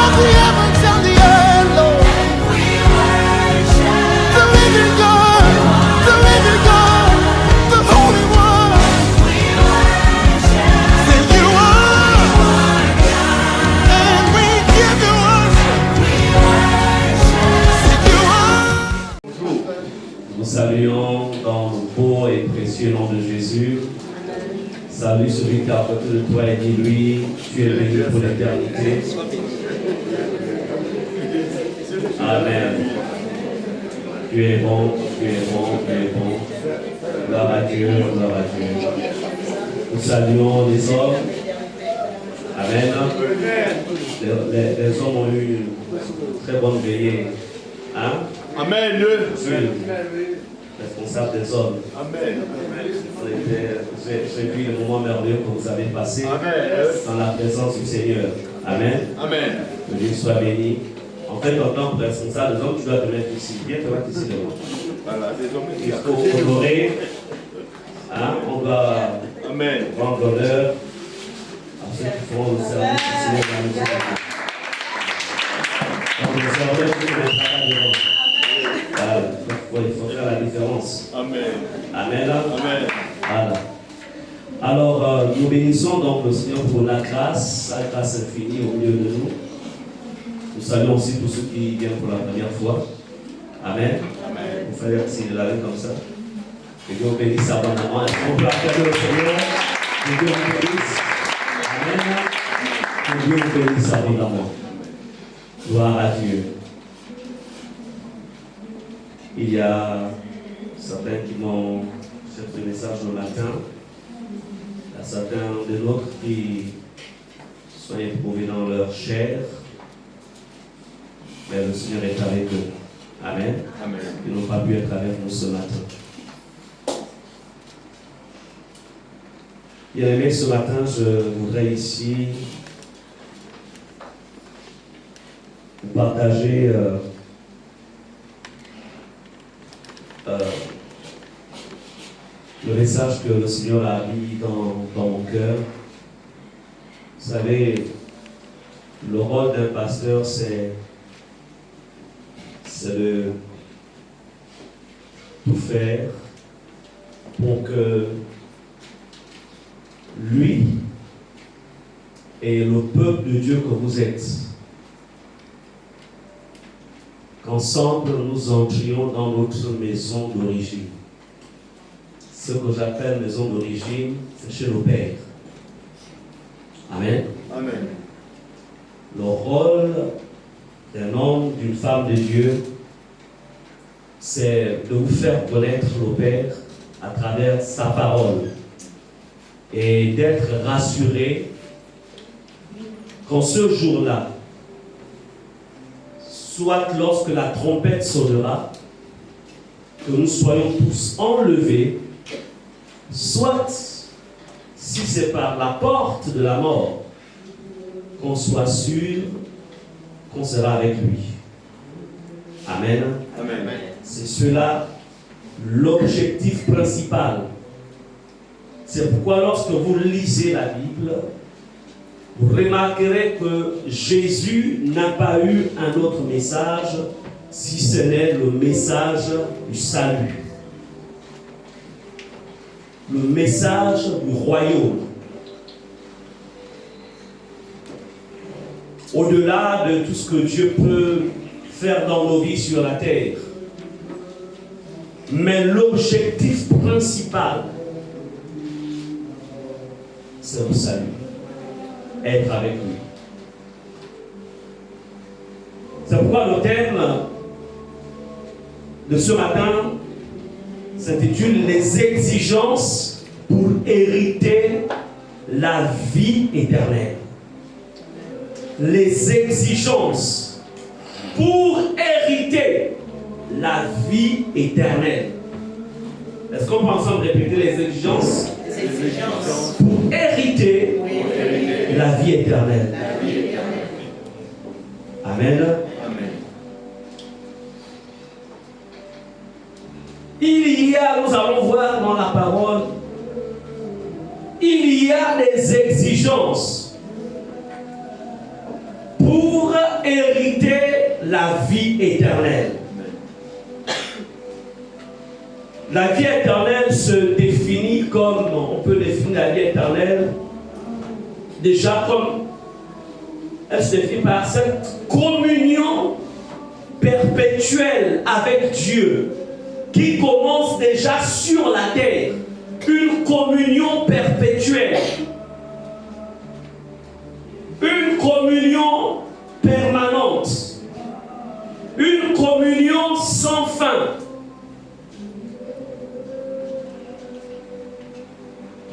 of the heavens and the earth, Lord. The living God, the living God, the Holy One. Say you are, and we give you worship. Say you are. Nous saluons dans le beau et précieux nom de Jésus. Salut celui qui a porté de toi et dis-lui, tu es béni pour l'éternité. Amen. Tu es bon, tu es bon, tu es bon. Gloire à Dieu, gloire à Dieu. Nous saluons les hommes. Amen. Les hommes ont eu une très bonne veillée. Hein? Amen. Responsable des hommes. Amen. J'ai vu le moment merveilleux que vous avez passé dans la présence du Seigneur. Amen. Amen. Que Dieu soit béni. En fait, en tant que responsable des hommes, tu dois te mettre ici. Viens te mettre ici devant. Voilà, Il faut honorer. Hein? On doit rendre l'honneur à ceux qui font le service du Seigneur dans la musique. Donc, le service, il faut le travail devant. Il faut faire la différence. Amen. Amen. Amen. Voilà. Alors, nous bénissons donc le Seigneur pour la grâce infinie au milieu de nous. Nous saluons aussi tous ceux qui viennent pour la première fois. Amen. Amen. Vous faites aussi de la vie comme ça. Que Dieu vous bénisse abondamment. On peut acclamer le Seigneur. Que Dieu vous bénisse. Amen. Que Dieu vous bénisse abondamment. Gloire à Dieu. Il y a certains qui m'ont cherché le message le matin. Il y a certains de nôtres qui sont éprouvés dans leur chair. Mais le Seigneur est avec eux. Amen. Amen. Ils n'ont pas pu être avec nous ce matin. Bien aimé, ce matin, je voudrais ici vous partager le message que le Seigneur a mis dans mon cœur. Vous savez, le rôle d'un pasteur, c'est de tout faire pour que lui et le peuple de Dieu que vous êtes, qu'ensemble nous entrions dans notre maison d'origine. Ce que j'appelle maison d'origine, c'est chez le Père. Amen. Amen. Le rôle d'un homme, d'une femme de Dieu, c'est de vous faire connaître le Père à travers sa parole et d'être rassuré qu'en ce jour-là, soit lorsque la trompette sonnera, que nous soyons tous enlevés, soit, si c'est par la porte de la mort, qu'on soit sûr qu'on sera avec lui. Amen. Amen. C'est cela l'objectif principal. C'est pourquoi lorsque vous lisez la Bible, vous remarquerez que Jésus n'a pas eu un autre message si ce n'est le message du salut. Le message du royaume. Au-delà de tout ce que Dieu peut faire dans nos vies sur la terre. Mais l'objectif principal, c'est le salut. Être avec lui. C'est pourquoi le thème de ce matin s'intitule « Les exigences pour hériter la vie éternelle ». Les exigences pour hériter la vie éternelle. Est-ce qu'on peut ensemble répéter les exigences? Les exigences pour hériter la vie éternelle. Amen. Amen. Il y a, nous allons voir dans la parole, il y a des exigences pour hériter la vie éternelle. La vie éternelle se définit comme, on peut définir la vie éternelle, déjà comme, elle se définit par cette communion perpétuelle avec Dieu, qui commence déjà sur la terre. Une communion perpétuelle. Une communion permanente. Une communion sans fin.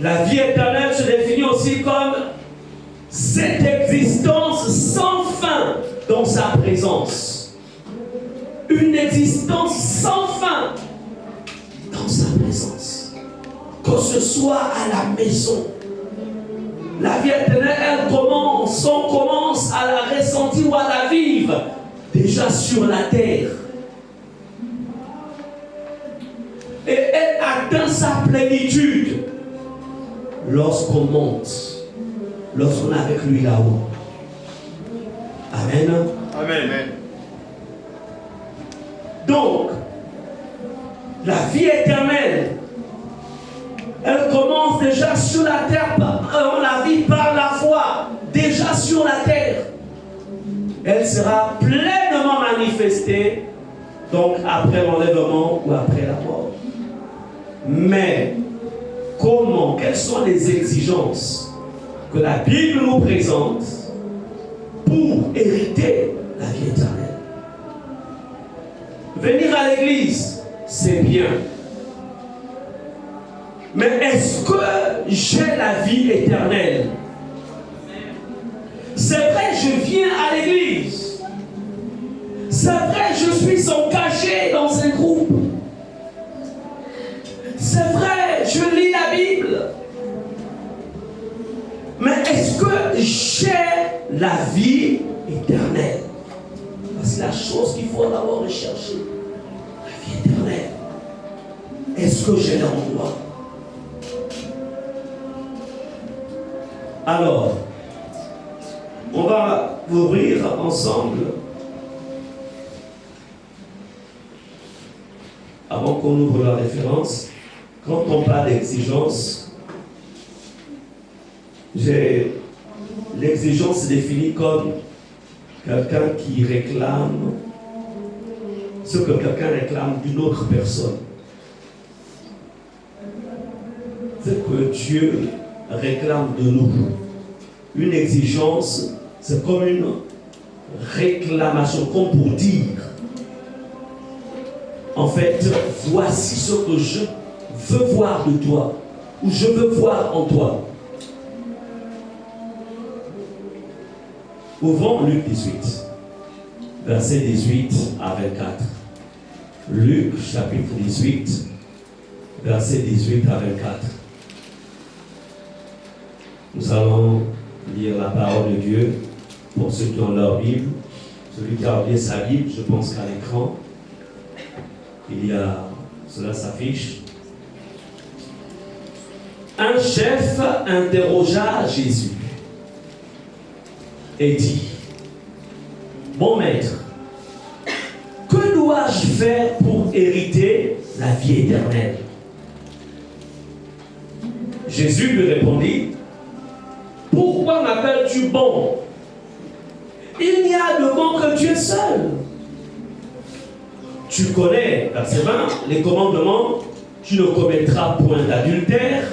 La vie éternelle se définit aussi comme cette existence sans fin dans sa présence. Une existence sans fin dans sa présence. Que ce soit à la maison. La vie éternelle, on commence à la ressentir ou à la vivre déjà sur la terre. Et elle atteint sa plénitude lorsqu'on monte, lorsqu'on est avec lui là-haut. Amen. Amen. Donc, la vie éternelle, elle commence déjà sur la terre, on la vit par la foi, déjà sur la terre. Elle sera pleinement manifestée, donc après l'enlèvement ou après la mort. Mais, comment, quelles sont les exigences que la Bible nous présente pour hériter la vie éternelle? Venir à l'église, c'est bien. Mais est-ce que j'ai la vie éternelle? C'est vrai, je viens à l'église. C'est vrai, je suis engagé dans un groupe. C'est vrai, je lis la Bible. Mais est-ce que j'ai la vie éternelle? C'est la chose qu'il faut d'abord rechercher. La vie éternelle. Est-ce que j'ai l'endroit? Alors, on va ouvrir ensemble, avant qu'on ouvre la référence, quand on parle d'exigence, l'exigence se définit comme quelqu'un qui réclame ce que quelqu'un réclame d'une autre personne. C'est que Dieu réclame de nous. Une exigence, c'est comme une réclamation, comme pour dire, en fait, voici ce que je veux voir de toi, ou je veux voir en toi. Ouvrons Luc 18, versets 18 à 24. Luc, chapitre 18, versets 18 à 24. Nous allons lire la parole de Dieu pour ceux qui ont leur Bible. Celui qui a oublié sa Bible, je pense qu'à l'écran, cela s'affiche. Un chef interrogea Jésus et dit: Bon maître, que dois-je faire pour hériter la vie éternelle? Jésus lui répondit: Pourquoi m'appelles-tu bon? Il n'y a de bon que Dieu seul. Tu connais, verset 20, les commandements: tu ne commettras point d'adultère.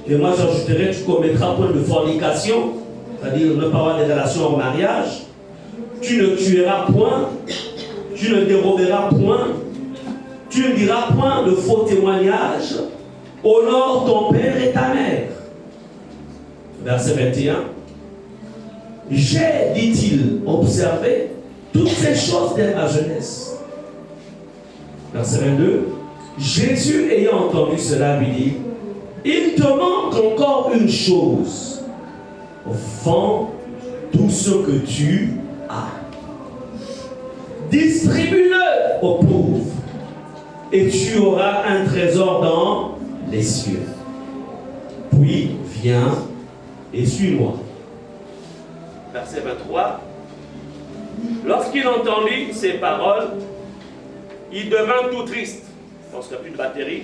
Et moi j'ajouterai: tu commettras point de fornication, c'est-à-dire ne pas avoir des relations en mariage. Tu ne tueras point, tu ne déroberas point, tu ne diras point de faux témoignages. Honore ton père et ta mère. Verset 21. J'ai, dit-il, observé toutes ces choses dès ma jeunesse. Verset 22. Jésus, ayant entendu cela, lui dit: il te manque encore une chose. Vends tout ce que tu as. Distribue-le aux pauvres, et tu auras un trésor dans les cieux. Puis viens et suis-moi. Verset 23. Lorsqu'il entendit ces paroles, il devint tout triste. Je pense qu'il n'y a plus de batterie.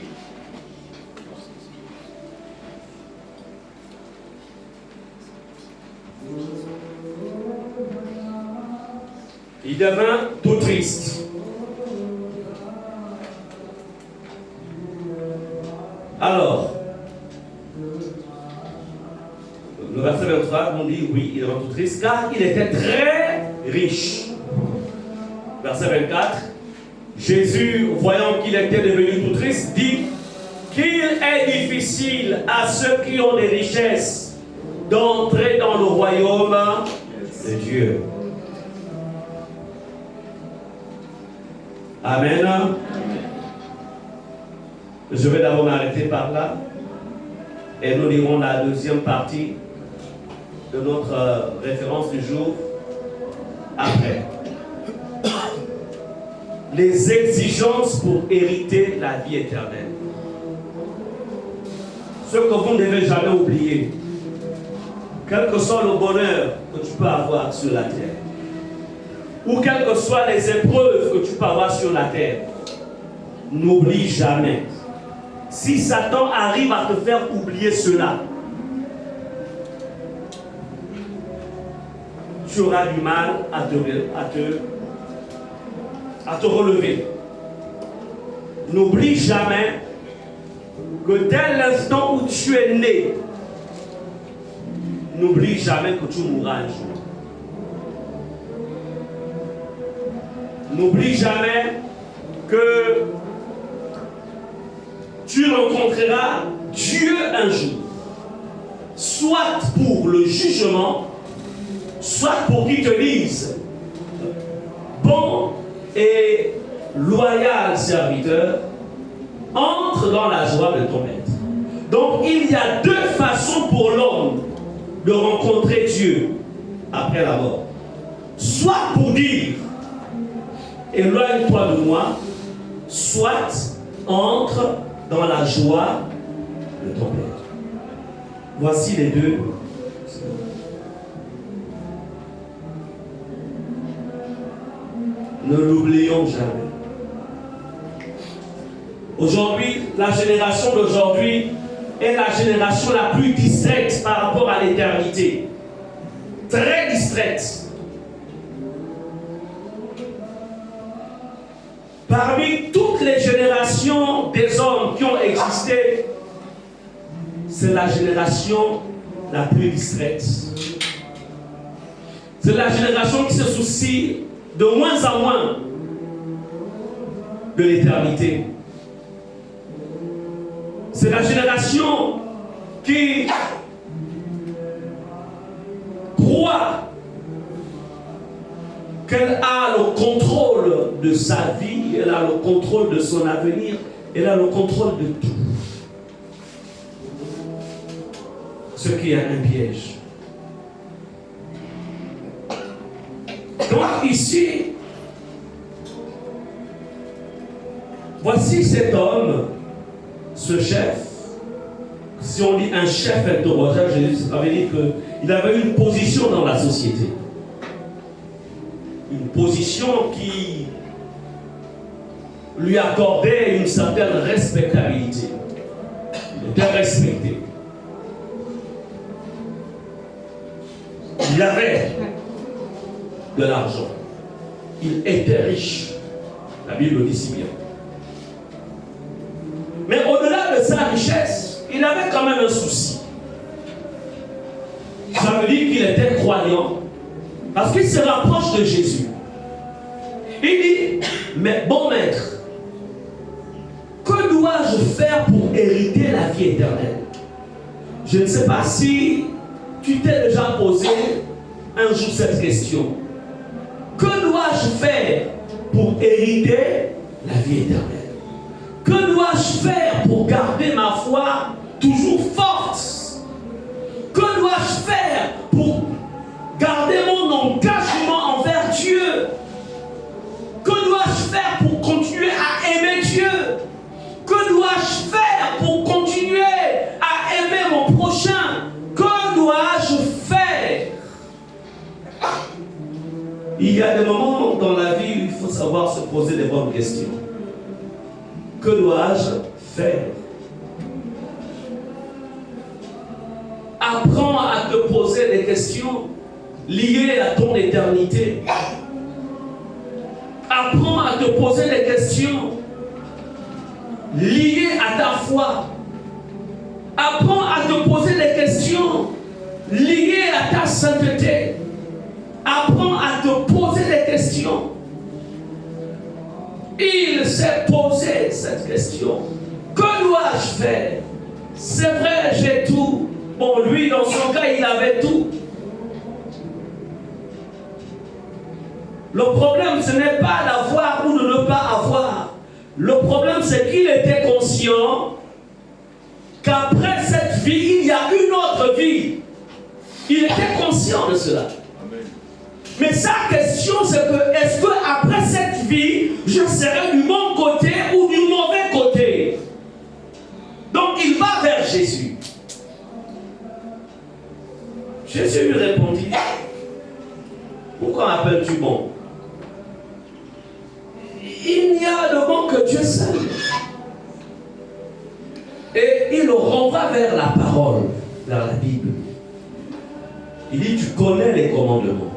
Il devint tout triste. Alors, le verset 23, on dit oui, il devint tout triste car il était très riche. Verset 24, Jésus, voyant qu'il était devenu tout triste, dit qu'il est difficile à ceux qui ont des richesses d'entrer dans le royaume de Dieu. Amen. Je vais d'abord m'arrêter par là et nous lirons la deuxième partie de notre référence du jour après. Les exigences pour hériter la vie éternelle. Ce que vous ne devez jamais oublier, quel que soit le bonheur que tu peux avoir sur la terre, ou quelles que soient les épreuves que tu peux avoir sur la terre, n'oublie jamais. Si Satan arrive à te faire oublier cela, tu auras du mal à te relever. N'oublie jamais que dès l'instant où tu es né, n'oublie jamais que tu mourras un jour. N'oublie jamais que tu rencontreras Dieu un jour, soit pour le jugement, soit pour qu'il te dise bon et loyal serviteur, entre dans la joie de ton maître. Donc il y a deux façons pour l'homme de rencontrer Dieu après la mort. Soit pour dire éloigne-toi de moi, soit entre dans la joie de ton Père. Voici les deux. Ne l'oublions jamais. Aujourd'hui, la génération d'aujourd'hui est la génération la plus distraite par rapport à l'éternité. Très distraite. Parmi toutes les générations des hommes qui ont existé, c'est la génération la plus distraite. C'est la génération qui se soucie de moins en moins de l'éternité. C'est la génération qui croit qu'elle a le contrôle de sa vie, elle a le contrôle de son avenir, elle a le contrôle de tout. Ce qui est un piège. Donc ici, voici cet homme, ce chef. Si on dit un chef interrogea Jésus, ça veut dire qu'il avait une position dans la société. Une position qui lui accordait une certaine respectabilité. Il était respecté. Il avait de l'argent. Il était riche. La Bible le dit si bien. Mais au-delà de sa richesse, il avait quand même un souci. Ça veut dire qu'il était croyant. Parce qu'il se rapproche de Jésus. Il dit, mais bon maître, que dois-je faire pour hériter la vie éternelle? Je ne sais pas si tu t'es déjà posé un jour cette question. Que dois-je faire pour hériter la vie éternelle? Que dois-je faire pour garder ma foi toujours forte? Que dois-je faire pour garder mon engagement envers Dieu? Que dois-je faire pour continuer à aimer Dieu? Que dois-je faire pour continuer à aimer mon prochain? Que dois-je faire? Il y a des moments dans la vie où il faut savoir se poser des bonnes questions. Que dois-je faire? Apprends à te poser des questions liées à ton éternité. Apprends à te poser des questions liées à ta foi. Apprends à te poser des questions liées à ta sainteté. Apprends à te poser des questions. Il s'est posé cette question. Que dois-je faire? C'est vrai, j'ai tout. Bon, lui, dans son cas, il avait tout. Le problème, ce n'est pas d'avoir ou de ne pas avoir. Le problème, c'est qu'il était conscient qu'après cette vie, il y a une autre vie. Il était conscient de cela. Amen. Mais sa question, c'est que, est-ce qu'après cette vie, je serai du bon côté ou du mauvais côté? Donc, il va vers Jésus. Jésus lui répondit, pourquoi m'appelles-tu bon? Il n'y a de bon que Dieu seul. Et il le renvoie vers la parole, vers la Bible. Il dit, tu connais les commandements.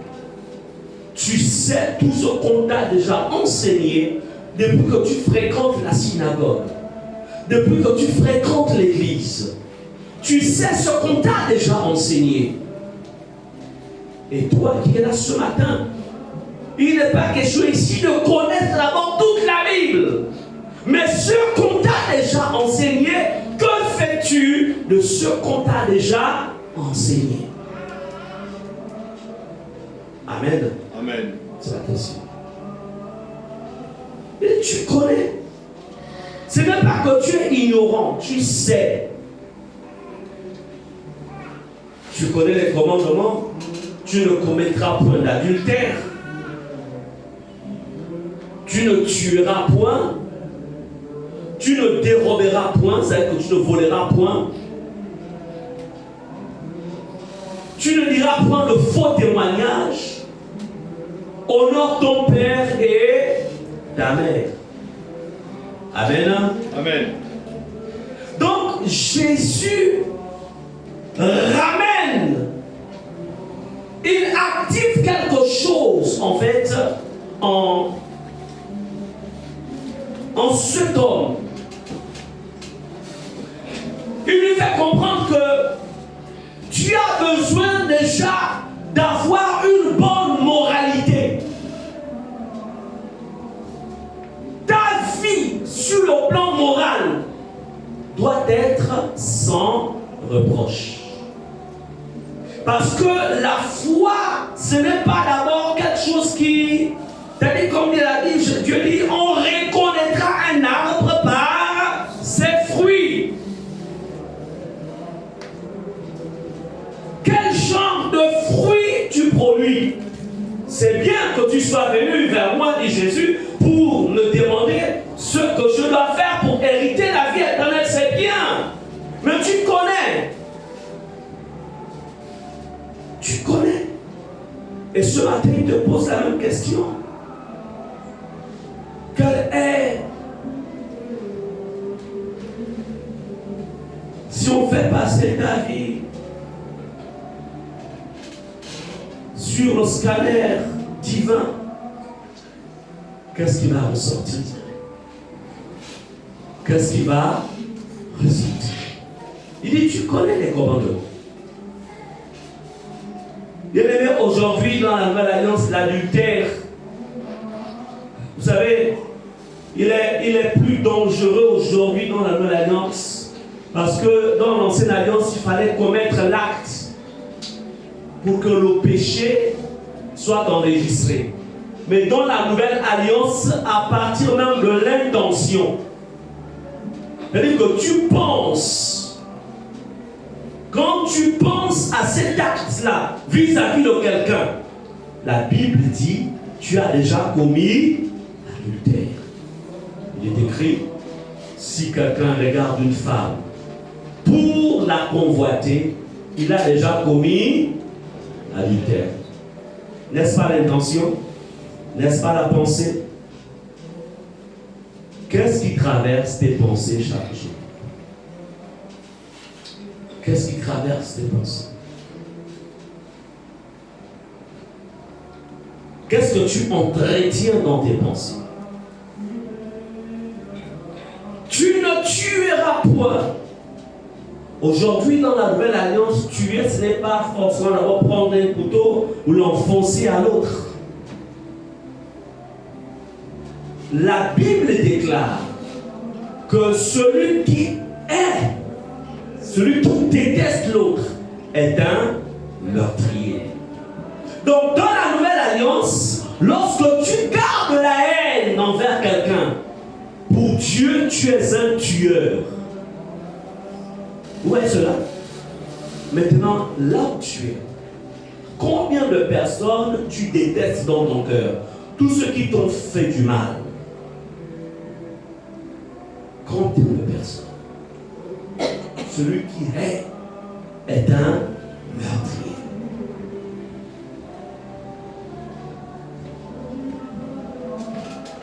Tu sais tout ce qu'on t'a déjà enseigné depuis que tu fréquentes la synagogue, depuis que tu fréquentes l'église. Tu sais ce qu'on t'a déjà enseigné. Et toi qui es là ce matin, il n'est pas question ici de connaître d'abord toute la Bible. Mais ce qu'on t'a déjà enseigné, que fais-tu de ce qu'on t'a déjà enseigné? Amen. Amen. C'est la question. Et tu connais. Ce n'est pas que tu es ignorant, tu sais. Tu connais les commandements. Tu ne commettras point d'adultère. Tu ne tueras point. Tu ne déroberas point, c'est-à-dire que tu ne voleras point. Tu ne diras point de faux témoignages. Honore ton père et ta mère. Amen. Amen. Donc Jésus ramène, il active quelque chose en fait en cet homme. Il lui fait comprendre que tu as besoin déjà d'avoir une bonne moralité. Ta vie sur le plan moral doit être sans reproche. Parce que la foi, ce n'est pas d'abord quelque chose qui... C'est-à-dire, comme il a dit, Dieu dit, on reconnaîtra un arbre par ses fruits. Quel genre de fruits tu produis? C'est bien que tu sois venu vers moi, dit Jésus, pour me demander ce que je dois faire pour hériter la vie éternelle. C'est bien. Mais tu connais. Tu connais. Et ce matin, il te pose la même question. Quelle est, si on fait passer ta vie sur le scanner divin, qu'est-ce qui va ressortir? Qu'est-ce qui va ressortir? Il dit, tu connais les commandements. Bien aimé, aujourd'hui, dans la nouvelle alliance, l'adultère, vous savez, il est plus dangereux aujourd'hui dans la nouvelle alliance, parce que dans l'ancienne alliance, il fallait commettre l'acte pour que le péché soit enregistré. Mais dans la nouvelle alliance, à partir même de l'intention, c'est-à-dire que tu penses, quand tu penses à cet acte-là vis-à-vis de quelqu'un, la Bible dit, tu as déjà commis adultère. Il est écrit, si quelqu'un regarde une femme pour la convoiter, il a déjà commis adultère. N'est-ce pas l'intention? N'est-ce pas la pensée? Qu'est-ce qui traverse tes pensées chaque jour? Qu'est-ce qui traverse tes pensées? Qu'est-ce que tu entretiens dans tes pensées? Tu ne tueras point. Aujourd'hui, dans la nouvelle alliance, tuer, ce n'est pas forcément d'abord prendre un couteau ou l'enfoncer à l'autre. La Bible déclare que celui qui déteste l'autre, est un meurtrier. Donc, dans la nouvelle alliance, lorsque tu gardes la haine envers quelqu'un, pour Dieu, tu es un tueur. Où est cela? Maintenant, là où tu es, combien de personnes tu détestes dans ton cœur? Tous ceux qui t'ont fait du mal. Combien de personnes? Celui qui est un meurtrier.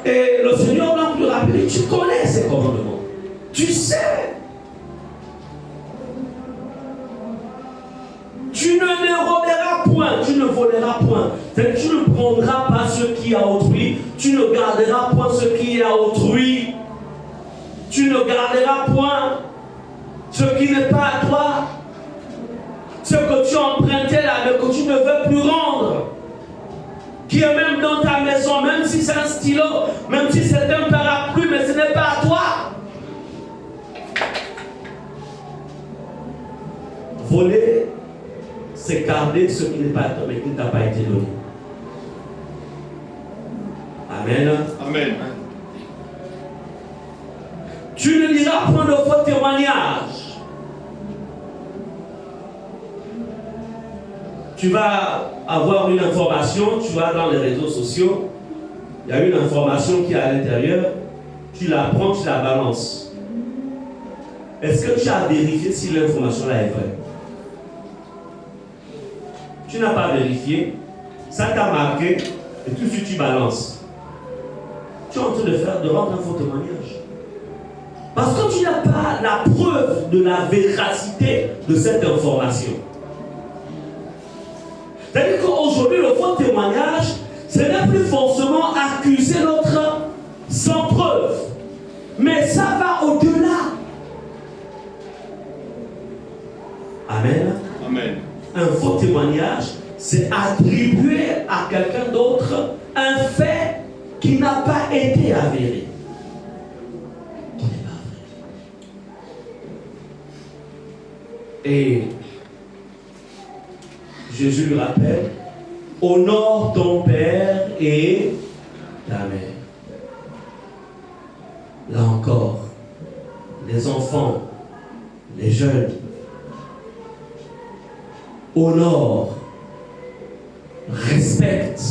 Et le Seigneur va te rappeler, tu connais ces commandements. Tu sais. Tu ne déroberas point, tu ne voleras point. Tu ne prendras pas ce qui est à autrui. Tu ne garderas point ce qui est à autrui. Tu ne garderas point ce qui n'est pas à toi. Ce que tu empruntais là, mais que tu ne veux plus rendre. Qui est même dans ta maison, même si c'est un stylo, même si c'est un parapluie, mais ce n'est pas à toi. Voler, c'est garder ce qui n'est pas à toi, mais qui ne t'a pas été donné. Amen. Amen. Tu ne diras point de faux témoignages. Tu vas avoir une information, tu vas dans les réseaux sociaux, il y a une information qui est à l'intérieur, tu la prends, tu la balances. Est-ce que tu as vérifié si l'information-là est vraie? Tu n'as pas vérifié, ça t'a marqué, et tout de suite tu balances. Tu es en train de rendre un faux témoignage. Parce que tu n'as pas la preuve de la véracité de cette information. C'est-à-dire qu'aujourd'hui, le faux témoignage, ce n'est plus forcément accuser l'autre sans preuve. Mais ça va au-delà. Amen. Amen. Un faux témoignage, c'est attribuer à quelqu'un d'autre un fait qui n'a pas été avéré. Qui n'est pas vrai. Et Jésus lui rappelle, honore ton père et ta mère. Là encore, les enfants, les jeunes, honore, respecte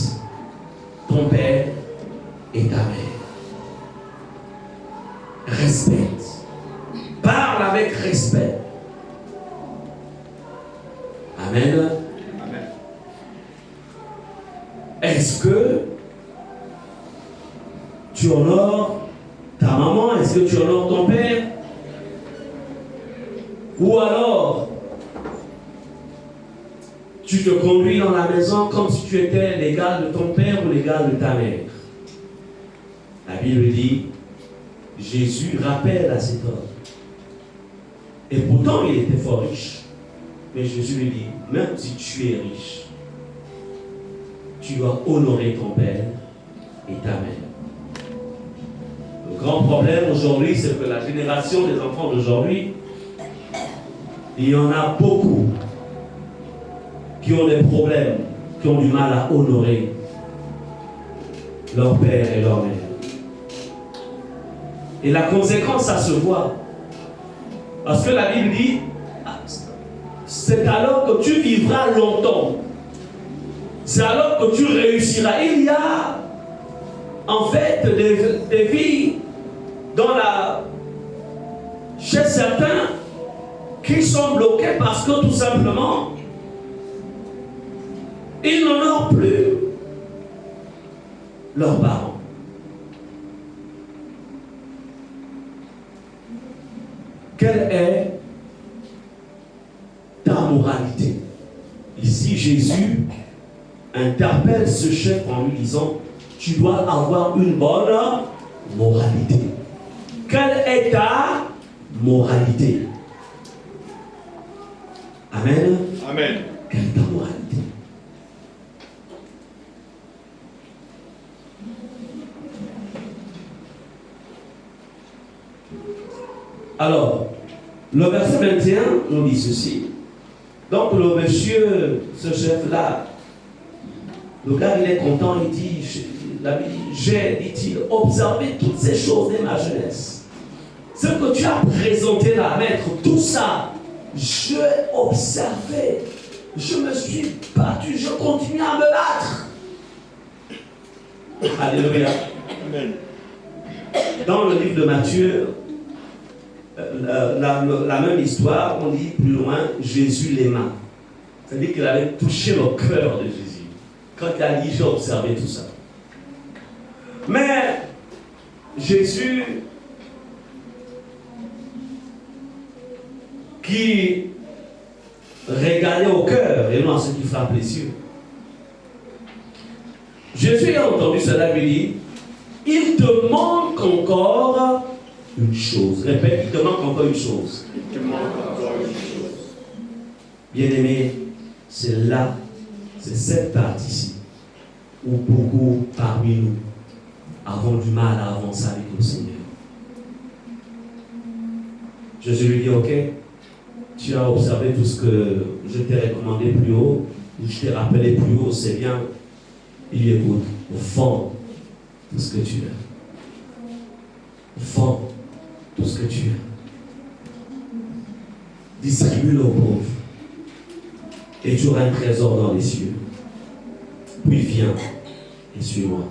ton père et ta mère. Respecte. Parle avec respect. Amen. Est-ce que tu honores ta maman? Est-ce que tu honores ton père? Ou alors, tu te conduis dans la maison comme si tu étais l'égal de ton père ou l'égal de ta mère? La Bible dit, Jésus rappelle à cet homme. Et pourtant, il était fort riche. Mais Jésus lui dit, même si tu es riche, tu dois honorer ton père et ta mère. Le grand problème aujourd'hui, c'est que la génération des enfants d'aujourd'hui, il y en a beaucoup qui ont des problèmes, qui ont du mal à honorer leur père et leur mère. Et la conséquence, ça se voit. Parce que la Bible dit, c'est alors que tu vivras longtemps. C'est alors que tu réussiras. Il y a en fait des vies chez certains qui sont bloqués parce que tout simplement ils n'honorent plus leurs parents. Quelle est ta moralité? Ici, Jésus interpelle ce chef en lui disant, tu dois avoir une bonne moralité. Quelle est ta moralité? Amen. Amen. Quelle est ta moralité? Alors, le verset 21 nous dit ceci. Donc le monsieur, ce chef-là, le gars il est content, il dit, j'ai, dit-il, observé toutes ces choses dès ma jeunesse. Ce que tu as présenté là, maître, tout ça, j'ai observé, je me suis battu, je continue à me battre. Alléluia. Amen. Dans le livre de Matthieu, la même histoire, on dit plus loin, Jésus l'aima. C'est-à-dire qu'il avait touché le cœur de Jésus. Quand il a dit, j'ai observé tout ça. Mais Jésus, qui regardait au cœur et non à ce qui frappe les yeux. Jésus a entendu cela, lui dit, il te manque encore une chose. Répète, il te manque encore une chose. Il te manque encore une chose. Bien-aimé, c'est là, c'est cette partie-ci où beaucoup parmi nous avons du mal à avancer avec le Seigneur. Jésus lui dit, ok, tu as observé tout ce que je t'ai recommandé plus haut, ou je t'ai rappelé plus haut, c'est bien. Il lui écoute, au fond, tout ce que tu as. Au fond, tout ce que tu as. Distribue-le aux pauvres. Et tu auras un trésor dans les cieux. Puis viens et suis-moi.